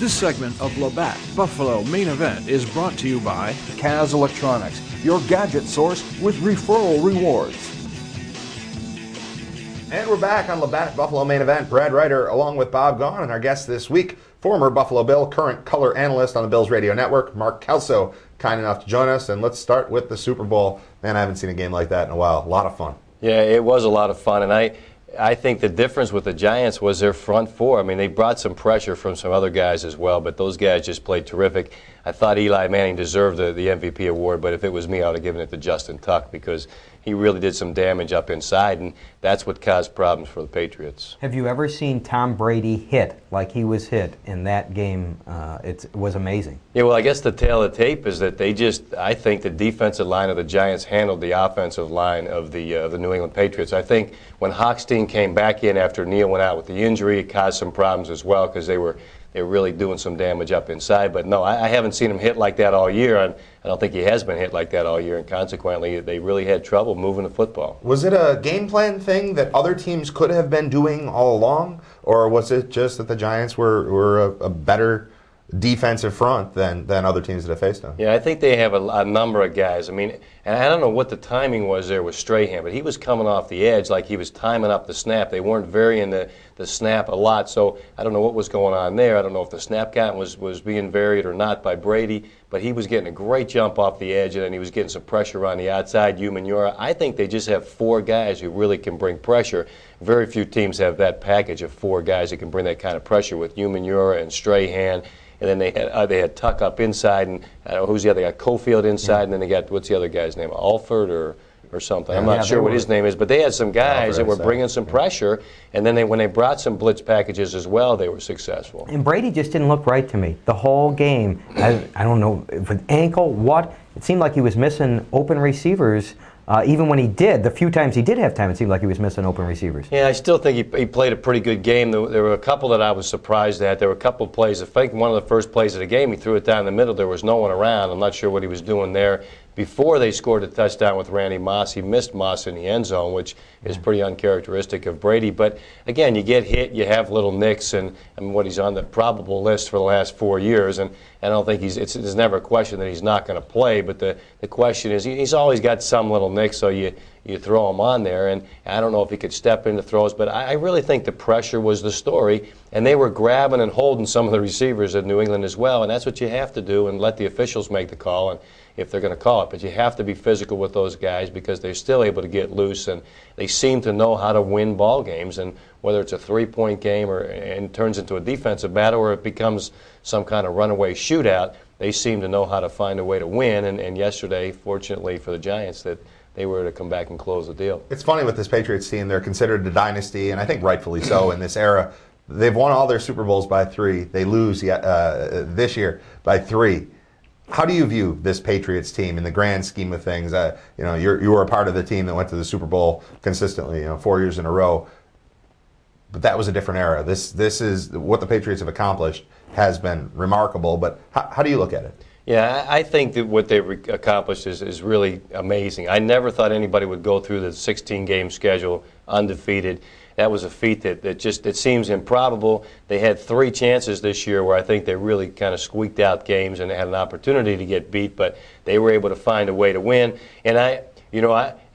This segment of Labatt Buffalo Main Event is brought to you by Kaz Electronics, your gadget source with referral rewards. And we're back on Labatt Buffalo Main Event. Brad Ryder along with Bob Gaughan, and our guest this week, former Buffalo Bill, current color analyst on the Bills Radio Network, Mark Kelso, kind enough to join us. And let's start with the Super Bowl. Man, I haven't seen a game like that in a while. A lot of fun. Yeah, it was a lot of fun, and I think the difference with the Giants was their front four. I mean, they brought some pressure from some other guys as well, but those guys just played terrific. I thought Eli Manning deserved the MVP award, but if it was me, I would have given it to Justin Tuck because he really did some damage up inside, and that's what caused problems for the Patriots. Have you ever seen Tom Brady hit like he was hit in that game? It was amazing. Yeah, well, I guess the tale of the tape is that I think the defensive line of the Giants handled the offensive line of the New England Patriots. I think when Hochstein came back in after Neal went out with the injury, it caused some problems as well because they were really doing some damage up inside. But no, I haven't seen him hit like that all year. I don't think he has been hit like that all year, and consequently, they really had trouble moving the football. Was it a game plan thing that other teams could have been doing all along, or was it just that the Giants were a better defensive front than other teams that have faced them? Yeah, I think they have a number of guys. I mean, and I don't know what the timing was there with Strahan, but he was coming off the edge like he was timing up the snap. They weren't varying the snap a lot, so I don't know what was going on there. I don't know if the snap count was being varied or not by Brady, but he was getting a great jump off the edge, and then he was getting some pressure on the outside. Umanura, I think they just have four guys who really can bring pressure. Very few teams have that package of four guys that can bring that kind of pressure with Umanura and Strahan. And then they had Tuck up inside, and I don't know who's the other guy, Cofield inside, and then they got, what's the other guy's name, Alford or something. I'm not sure what his name is, but they had some guys that were bringing some pressure, and then when they brought some blitz packages as well, they were successful. And Brady just didn't look right to me. The whole game, I don't know, with ankle, what? It seemed like he was missing open receivers. Even when he did, the few times he did have time, it seemed like he was missing open receivers. Yeah, I still think he played a pretty good game. There were a couple that I was surprised at. There were a couple of plays. I think one of the first plays of the game, he threw it down the middle. There was no one around. I'm not sure what he was doing there. Before they scored a touchdown with Randy Moss, he missed Moss in the end zone, which is pretty uncharacteristic of Brady. But again, you get hit, you have little nicks, and I mean, what he's on the probable list for the last 4 years, and I don't think there's never a question that he's not going to play. But the question is, he's always got some little nicks, so you throw him on there, and I don't know if he could step into throws, but I really think the pressure was the story, and they were grabbing and holding some of the receivers of New England as well, and that's what you have to do, and let the officials make the call, and if they're going to call it. But you have to be physical with those guys because they're still able to get loose, and they seem to know how to win ball games, and whether it's a three-point game and turns into a defensive battle or it becomes some kind of runaway shootout, they seem to know how to find a way to win, and yesterday, fortunately for the Giants, that they were to come back and close the deal. It's funny with this Patriots team. They're considered a dynasty, and I think rightfully so in this era. They've won all their Super Bowls by 3. They lose this year by 3. How do you view this Patriots team in the grand scheme of things? You were a part of the team that went to the Super Bowl consistently, 4 years in a row. But that was a different era. This is what the Patriots have accomplished has been remarkable. But how do you look at it? Yeah, I think that what they've accomplished is really amazing. I never thought anybody would go through the 16-game schedule undefeated. That was a feat that seems improbable. They had 3 chances this year where I think they really kind of squeaked out games and had an opportunity to get beat, but they were able to find a way to win. And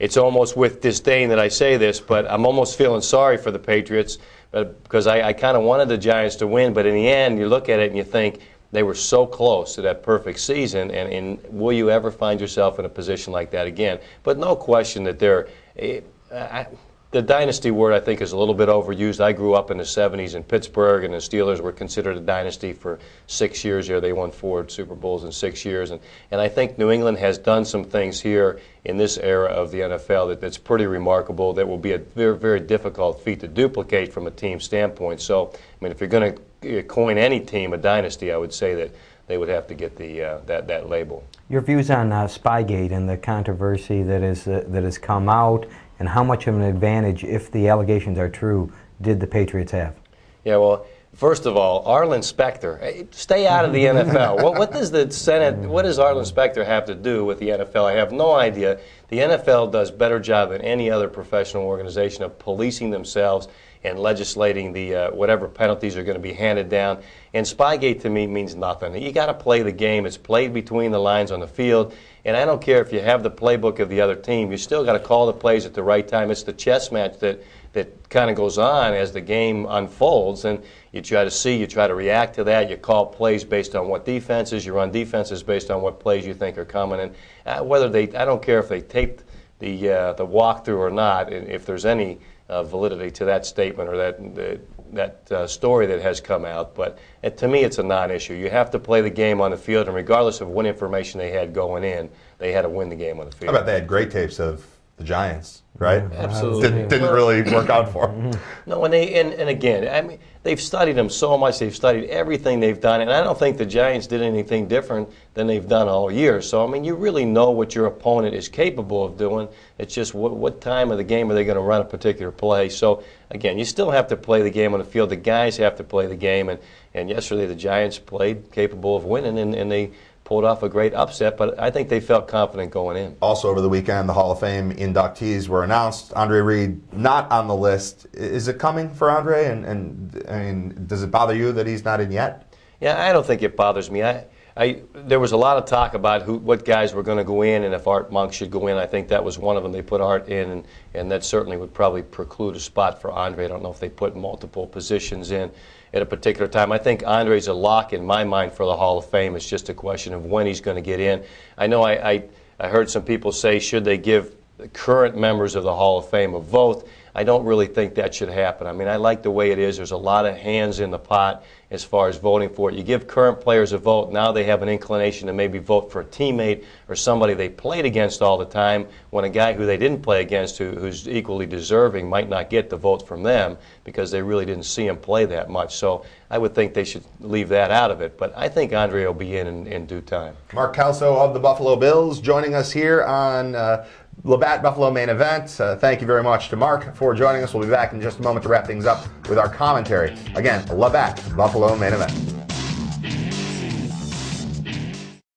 it's almost with disdain that I say this, but I'm almost feeling sorry for the Patriots because I kind of wanted the Giants to win, but in the end, you look at it and you think, they were so close to that perfect season, and will you ever find yourself in a position like that again? But no question that the dynasty word, I think, is a little bit overused. I grew up in the 70s in Pittsburgh, and the Steelers were considered a dynasty for 6 years here. They won 4 Super Bowls in 6 years. And I think New England has done some things here in this era of the NFL that's pretty remarkable, that will be a very, very difficult feat to duplicate from a team standpoint. So, I mean, if you're going to coin any team a dynasty, I would say that they would have to get that label. Your views on Spygate and the controversy that has come out, and how much of an advantage, if the allegations are true, did the Patriots have? Yeah, well, First of all, Arlen Specter, hey, stay out of the NFL. What does the Senate, what does Arlen Specter have to do with the NFL? I have no idea. The NFL does a better job than any other professional organization of policing themselves and legislating the whatever penalties are going to be handed down. And Spygate to me means nothing. You got to play the game. It's played between the lines on the field. And I don't care if you have the playbook of the other team. You still got to call the plays at the right time. It's the chess match that kind of goes on as the game unfolds. And you try to see, you try to react to that. You call plays based on what defenses. You run defenses based on what plays you think are coming. And whether they, I don't care if they taped the walkthrough or not. And if there's any validity to that statement or that story that has come out, but to me it's a non-issue. You have to play the game on the field, and regardless of what information they had going in, they had to win the game on the field. I bet they had great tapes of the Giants, right? Absolutely. Didn't really work out for them. No, and again, I mean, they've studied them so much. They've studied everything they've done, and I don't think the Giants did anything different than they've done all year. So, I mean, you really know what your opponent is capable of doing. It's just what time of the game are they going to run a particular play. So, again, you still have to play the game on the field. The guys have to play the game, and yesterday the Giants played capable of winning, and they pulled off a great upset, but I think they felt confident going in. Also over the weekend, the Hall of Fame inductees were announced. Andre Reed not on the list. Is it coming for Andre? And I mean, does it bother you that he's not in yet? Yeah, I don't think it bothers me. There was a lot of talk about what guys were going to go in and if Art Monk should go in. I think that was one of them. They put Art in, and that certainly would probably preclude a spot for Andre. I don't know if they put multiple positions in at a particular time. I think Andre's a lock in my mind for the Hall of Fame. It's just a question of when he's going to get in. I know I heard some people say, should they give the current members of the Hall of Fame a vote? I don't really think that should happen. I mean, I like the way it is. There's a lot of hands in the pot as far as voting for it. You give current players a vote, now they have an inclination to maybe vote for a teammate or somebody they played against all the time, when a guy who they didn't play against, who's equally deserving, might not get the vote from them because they really didn't see him play that much. So I would think they should leave that out of it. But I think Andre will be in due time. Mark Kelso of the Buffalo Bills joining us here on Labatt Buffalo Main Event. Thank you very much to Mark for joining us. We'll be back in just a moment to wrap things up with our commentary. Again, Labatt Buffalo Main Event.